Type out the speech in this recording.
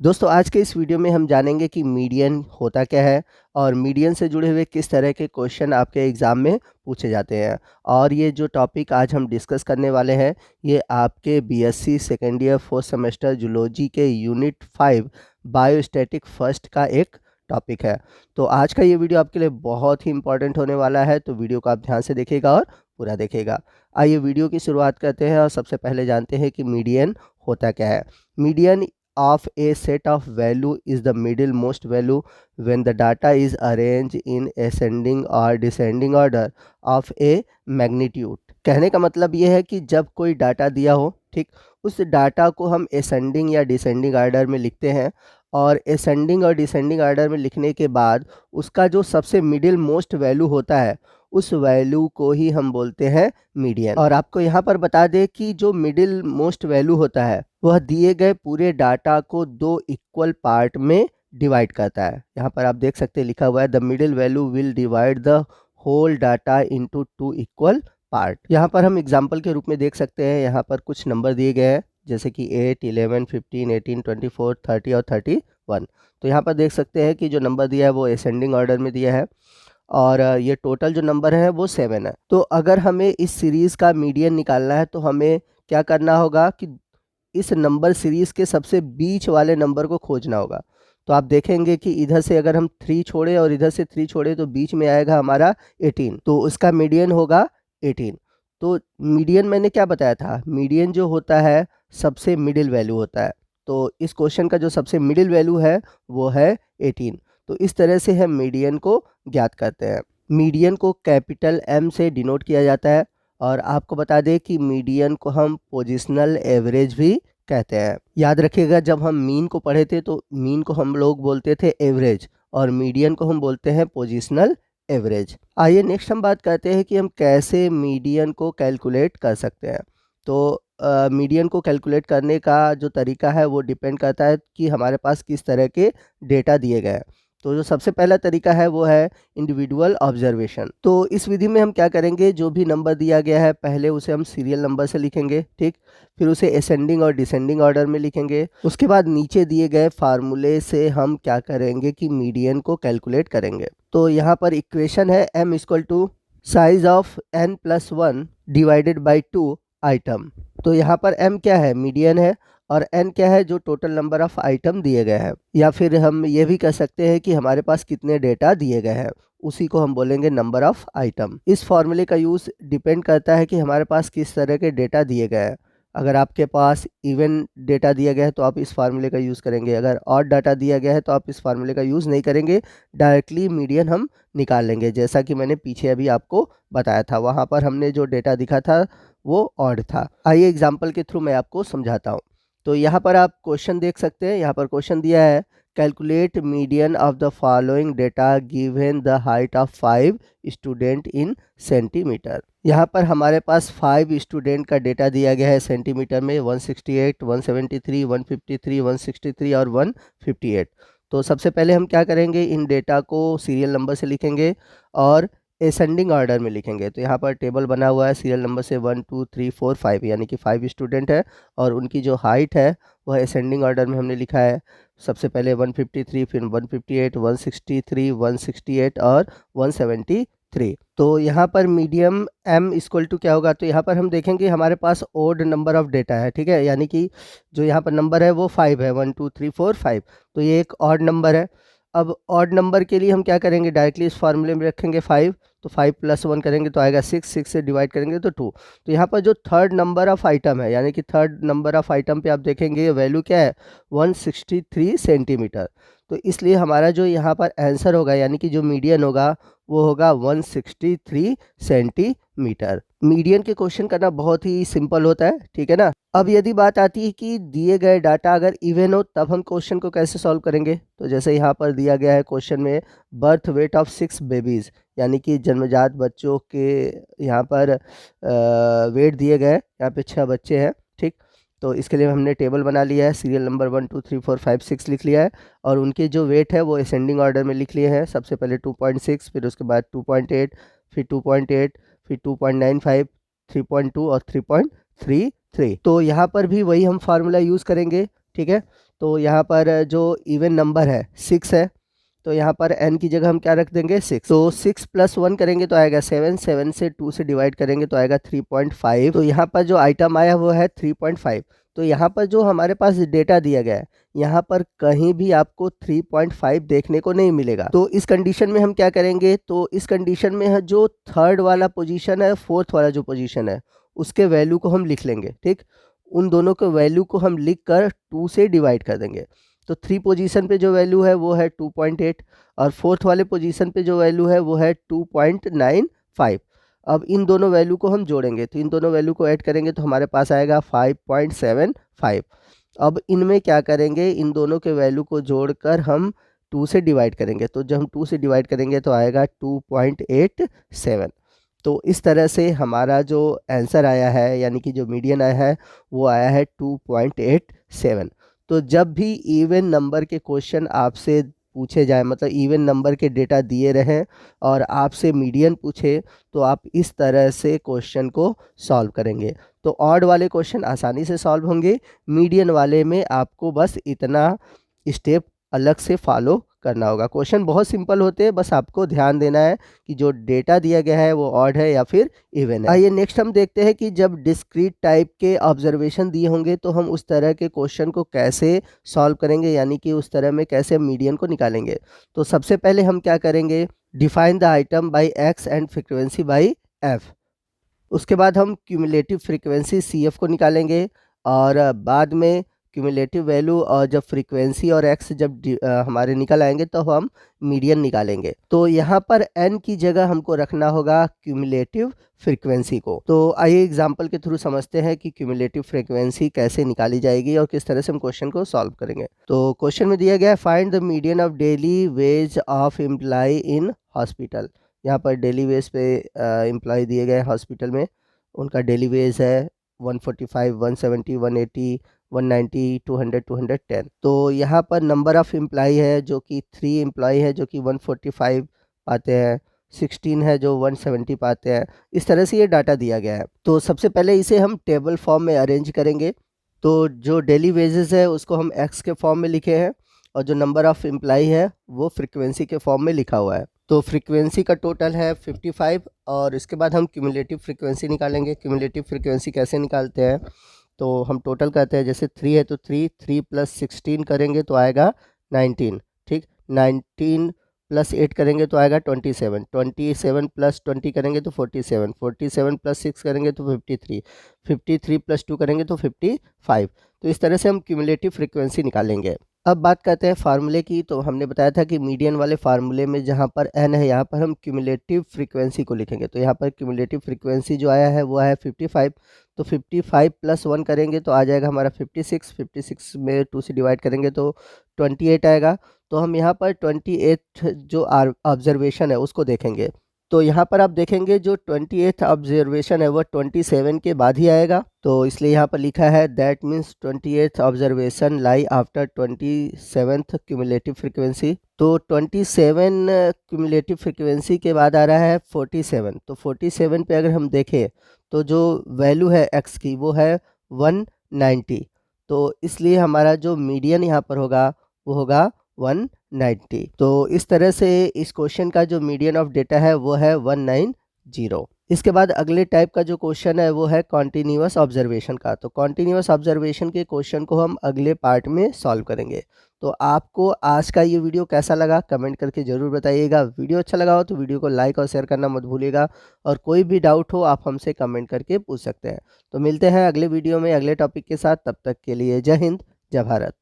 दोस्तों आज के इस वीडियो में हम जानेंगे कि मीडियन होता क्या है और मीडियन से जुड़े हुए किस तरह के क्वेश्चन आपके एग्ज़ाम में पूछे जाते हैं। और ये जो टॉपिक आज हम डिस्कस करने वाले हैं ये आपके BSc second year fourth semester zoology के यूनिट 5 बायोस्टैटिक फर्स्ट का एक टॉपिक है। तो आज का ये वीडियो आपके लिए बहुत ही इंपॉर्टेंट होने वाला है, तो वीडियो को आप ध्यान से देखिएगा और पूरा देखिएगा। आइए वीडियो की शुरुआत करते हैं और सबसे पहले जानते हैं कि मीडियन होता क्या है। Median of a set of value is the middle most value when the data is arranged in ascending or descending order of a magnitude। कहने का मतलब ये है कि जब कोई डाटा दिया हो, ठीक, उस डाटा को हम असेंडिंग या डिसेंडिंग ऑर्डर में लिखते हैं और असेंडिंग और डिसेंडिंग ऑर्डर में लिखने के बाद उसका जो सबसे मिडिल मोस्ट वैल्यू होता है उस वैल्यू को ही हम बोलते हैं मीडियन। और आपको यहाँ पर बता दें कि जो मिडिल मोस्ट वैल्यू होता है वह दिए गए पूरे डाटा को दो इक्वल पार्ट में डिवाइड करता है। यहाँ पर आप देख सकते हैं लिखा हुआ है the middle value will divide the whole data into two equal part. यहाँ पर हम एग्जांपल के रूप में देख सकते हैं, यहाँ पर कुछ नंबर दिए गए हैं जैसे कि 8, 11, 15, 18, 24, 30 और 31। तो यहाँ पर देख सकते हैं कि जो नंबर दिया है वो असेंडिंग ऑर्डर में दिया है और ये टोटल जो नंबर है वो 7 है। तो अगर हमें इस सीरीज़ का मीडियन निकालना है तो हमें क्या करना होगा कि इस नंबर सीरीज़ के सबसे बीच वाले नंबर को खोजना होगा। तो आप देखेंगे कि इधर से अगर हम 3 छोड़े और इधर से 3 छोड़े तो बीच में आएगा हमारा 18, तो उसका मीडियन होगा 18। तो मीडियन मैंने क्या बताया था, मीडियन जो होता है सबसे मिडिल वैल्यू होता है। तो इस क्वेश्चन का जो सबसे मिडिल वैल्यू है वो है 18। तो इस तरह से हम मीडियन को ज्ञात करते हैं। मीडियन को कैपिटल एम से डिनोट किया जाता है और आपको बता दें कि मीडियन को हम पोजिशनल एवरेज भी कहते हैं। याद रखिएगा जब हम मीन को पढ़े थे तो मीन को हम लोग बोलते थे एवरेज और मीडियन को हम बोलते हैं पोजिशनल एवरेज। आइए नेक्स्ट हम बात करते हैं कि हम कैसे मीडियन को कैलकुलेट कर सकते हैं। तो मीडियन को कैलकुलेट करने का जो तरीका है वो डिपेंड करता है कि हमारे पास किस तरह के डेटा दिए गए हैं। तो जो सबसे पहला तरीका है वो है इंडिविजुअल ऑब्जर्वेशन। तो इस विधि में हम क्या करेंगे, जो भी नंबर दिया गया है पहले उसे हम सीरियल नंबर से लिखेंगे, ठीक, फिर उसे असेंडिंग और डिसेंडिंग ऑर्डर में लिखेंगे। उसके बाद नीचे दिए गए फार्मूले से हम क्या करेंगे कि मीडियन को कैलकुलेट करेंगे। तो यहाँ पर इक्वेशन है m equal to size of n+1 divided by 2 item. तो यहाँ पर m क्या है, मीडियन है, और n क्या है, जो टोटल नंबर ऑफ आइटम दिए गए हैं। या फिर हम ये भी कह सकते हैं कि हमारे पास कितने डेटा दिए गए हैं, उसी को हम बोलेंगे नंबर ऑफ आइटम। इस फॉर्मूले का यूज़ डिपेंड करता है कि हमारे पास किस तरह के डेटा दिए गए हैं। अगर आपके पास इवन डेटा दिया गया है तो आप इस फार्मूले का यूज़ करेंगे, अगर ऑड डाटा दिया गया है तो आप इस फार्मूले का यूज़ नहीं करेंगे, डायरेक्टली मीडियन हम निकाल लेंगे। जैसा कि मैंने पीछे अभी आपको बताया था, वहाँ पर हमने जो डेटा दिखा था वो ऑड था। आइए एग्जाम्पल के थ्रू मैं आपको समझाता हूँ। तो यहाँ पर आप क्वेश्चन देख सकते हैं, यहाँ पर क्वेश्चन दिया है calculate median of the following data given the height of 5 student in centimetre. यहाँ पर हमारे पास 5 स्टूडेंट का डेटा दिया गया है सेंटीमीटर में, 168, 173, 153, 163 और 158। तो सबसे पहले हम क्या करेंगे, इन डेटा को सीरियल नंबर से लिखेंगे और असेंडिंग ऑर्डर में लिखेंगे। तो यहाँ पर टेबल बना हुआ है सीरियल नंबर से 1 2 3 4 5, यानी कि 5 स्टूडेंट है और उनकी जो हाइट है वह असेंडिंग ऑर्डर में हमने लिखा है। सबसे पहले 153, फिर 158, 163, 168 और 173। तो यहाँ पर मीडियम m इक्वल टू क्या होगा, तो यहाँ पर हम देखेंगे हमारे पास ओड नंबर ऑफ डेटा है, ठीक है, यानी कि जो यहाँ पर नंबर है वो 5 है, 1 2 3 4 5। तो ये एक ऑड नंबर है। अब ऑड नंबर के लिए हम क्या करेंगे, डायरेक्टली इस फार्मूले में रखेंगे 5, तो 5 + 1 करेंगे तो आएगा 6, 6 से डिवाइड करेंगे तो 2। तो यहाँ पर जो थर्ड नंबर ऑफ आइटम है, यानी कि थर्ड नंबर ऑफ आइटम पे आप देखेंगे वैल्यू क्या है, 163 सेंटीमीटर। तो इसलिए हमारा जो यहाँ पर आंसर होगा, यानी कि जो मीडियन होगा वो होगा 163 सेंटीमीटर। मीडियन के क्वेश्चन करना बहुत ही सिंपल होता है, ठीक है ना। अब यदि बात आती है कि दिए गए डाटा अगर इवन हो तब हम क्वेश्चन को कैसे सॉल्व करेंगे। तो जैसे यहाँ पर दिया गया है क्वेश्चन में बर्थ वेट ऑफ 6 बेबीज़, यानी कि जन्मजात बच्चों के यहाँ पर वेट दिए गए, यहाँ पे 6 बच्चे हैं, ठीक। तो इसके लिए हमने टेबल बना लिया है, सीरियल नंबर 1 2 3 4 5 6 लिख लिया है और उनके जो वेट है वो असेंडिंग ऑर्डर में लिख लिए हैं। सबसे पहले 2.6, फिर उसके बाद 2.8, फिर 2.8, फिर 2.95, 3.2 और 3.33। तो यहाँ पर भी वही हम फार्मूला यूज़ करेंगे, ठीक है। तो यहाँ पर जो इवन नंबर है 6 है, तो यहाँ पर n की जगह हम क्या रख देंगे 6। तो 6 + 1 करेंगे तो आएगा 7, 7 से 2 से डिवाइड करेंगे तो आएगा 3.5। तो यहाँ पर जो आइटम आया वो है 3.5। तो यहाँ पर जो हमारे पास डेटा दिया गया है, यहाँ पर कहीं भी आपको 3.5 देखने को नहीं मिलेगा। तो इस कंडीशन में हम क्या करेंगे, तो इस कंडीशन में है जो थर्ड वाला पोजीशन है, फोर्थ वाला जो पोजीशन है, उसके वैल्यू को हम लिख लेंगे। ठीक, उन दोनों के वैल्यू को हम लिख कर 2 से डिवाइड कर देंगे। तो 3 पोजीशन पे जो वैल्यू है वो है 2.8 और फोर्थ वाले पोजीशन पे जो वैल्यू है वो है 2.95। अब इन दोनों वैल्यू को हम जोड़ेंगे, तो इन दोनों वैल्यू को ऐड करेंगे तो हमारे पास आएगा 5.75। अब इनमें क्या करेंगे, इन दोनों के वैल्यू को जोड़कर हम 2 से डिवाइड करेंगे। तो जब हम 2 से डिवाइड करेंगे तो आएगा 2.87। तो इस तरह से हमारा जो आंसर आया है, यानी कि जो मीडियन आया है, वो आया है 2.87। तो जब भी इवन नंबर के क्वेश्चन आपसे पूछे जाए, मतलब इवन नंबर के डेटा दिए रहें और आपसे मीडियन पूछे, तो आप इस तरह से क्वेश्चन को सॉल्व करेंगे। तो ऑड वाले क्वेश्चन आसानी से सॉल्व होंगे, मीडियन वाले में आपको बस इतना स्टेप अलग से फॉलो करना होगा। क्वेश्चन बहुत सिंपल होते हैं, बस आपको ध्यान देना है कि जो डेटा दिया गया है वो ऑड है या फिर इवन है। आइए नेक्स्ट हम देखते हैं कि जब डिस्क्रीट टाइप के ऑब्जर्वेशन दिए होंगे तो हम उस तरह के क्वेश्चन को कैसे सॉल्व करेंगे, यानी कि उस तरह में कैसे हम मीडियन को निकालेंगे। तो सबसे पहले हम क्या करेंगे, define the item by x and frequency by F. उसके बाद हम क्यूमुलेटिव फ्रीक्वेंसी CF को निकालेंगे और बाद में क्यूमुलेटिव वैल्यू और जब फ्रीक्वेंसी और एक्स जब हमारे निकल आएंगे तो हम मीडियन निकालेंगे। तो यहाँ पर n की जगह हमको रखना होगा क्यूमुलेटिव फ्रीक्वेंसी को। तो आइए एग्जांपल के थ्रू समझते हैं कि क्यूमुलेटिव फ्रीक्वेंसी कैसे निकाली जाएगी और किस तरह से हम क्वेश्चन को सॉल्व करेंगे। तो क्वेश्चन में दिया गया है, find the median of daily wage of employ in hospital. यहाँ पर डेली वेज पे एम्प्लॉय दिए गए हॉस्पिटल में, उनका डेली वेज है 145, 170, 180, 190, 200, 210। तो यहाँ पर नंबर ऑफ़ एम्प्लॉय है जो कि 3 एम्प्लॉय है जो कि 145 पाते हैं, 16 है जो 170 पाते हैं। इस तरह से ये डाटा दिया गया है। तो सबसे पहले इसे हम टेबल फॉर्म में अरेंज करेंगे। तो जो डेली वेजेस है उसको हम एक्स के फॉर्म में लिखे हैं और जो नंबर ऑफ़ एम्प्लॉय है वो फ्रीक्वेंसी के फॉर्म में लिखा हुआ है। तो फ्रीक्वेंसी का टोटल है 55 और इसके बाद हम क्यूमुलेटिव फ्रीक्वेंसी निकालेंगे। क्यूमुलेटिव फ्रीक्वेंसी कैसे निकालते हैं, तो हम टोटल करते हैं, जैसे 3 है तो 3 + 16 करेंगे तो आएगा 19। ठीक, 19 + 8 करेंगे तो आएगा 27, 27 + 20 करेंगे तो 47, 47 + 6 करेंगे तो 53, 53 + 2 करेंगे तो 55। तो इस तरह से हम क्यूमुलेटिव फ्रीक्वेंसी निकालेंगे। अब बात करते हैं फार्मूले की। तो हमने बताया था कि मीडियन वाले फार्मूले में जहाँ पर n है, यहाँ पर हम क्यूमुलेटिव फ्रीक्वेंसी को लिखेंगे। तो यहाँ पर क्यूमुलेटिव फ्रीक्वेंसी जो आया है वो है 55। तो 55 + 1 करेंगे तो आ जाएगा हमारा 56, 56 में 2 से डिवाइड करेंगे तो 28 आएगा। तो हम यहाँ पर 28 जो ऑब्जर्वेशन है उसको देखेंगे। तो यहाँ पर आप देखेंगे जो 28th ऑब्जर्वेशन है वो 27 के बाद ही आएगा। तो इसलिए यहाँ पर लिखा है that means 28th observation lie after 27th cumulative frequency. तो 27 क्यूमुलेटिव फ्रीक्वेंसी के बाद आ रहा है 47। तो 47 पे अगर हम देखें तो जो वैल्यू है x की वो है 190। तो इसलिए हमारा जो मीडियन यहाँ पर होगा वो होगा 190। तो इस तरह से इस क्वेश्चन का जो मीडियन ऑफ डेटा है वो है 190। इसके बाद अगले टाइप का जो क्वेश्चन है वो है कॉन्टिन्यूअस ऑब्जर्वेशन का। तो कॉन्टिन्यूअस ऑब्जर्वेशन के क्वेश्चन को हम अगले पार्ट में सॉल्व करेंगे। तो आपको आज का ये वीडियो कैसा लगा कमेंट करके ज़रूर बताइएगा। वीडियो अच्छा लगा हो तो वीडियो को लाइक और शेयर करना मत भूलिएगा और कोई भी डाउट हो आप हमसे कमेंट करके पूछ सकते हैं। तो मिलते हैं अगले वीडियो में अगले टॉपिक के साथ, तब तक के लिए जय हिंद, जय भारत।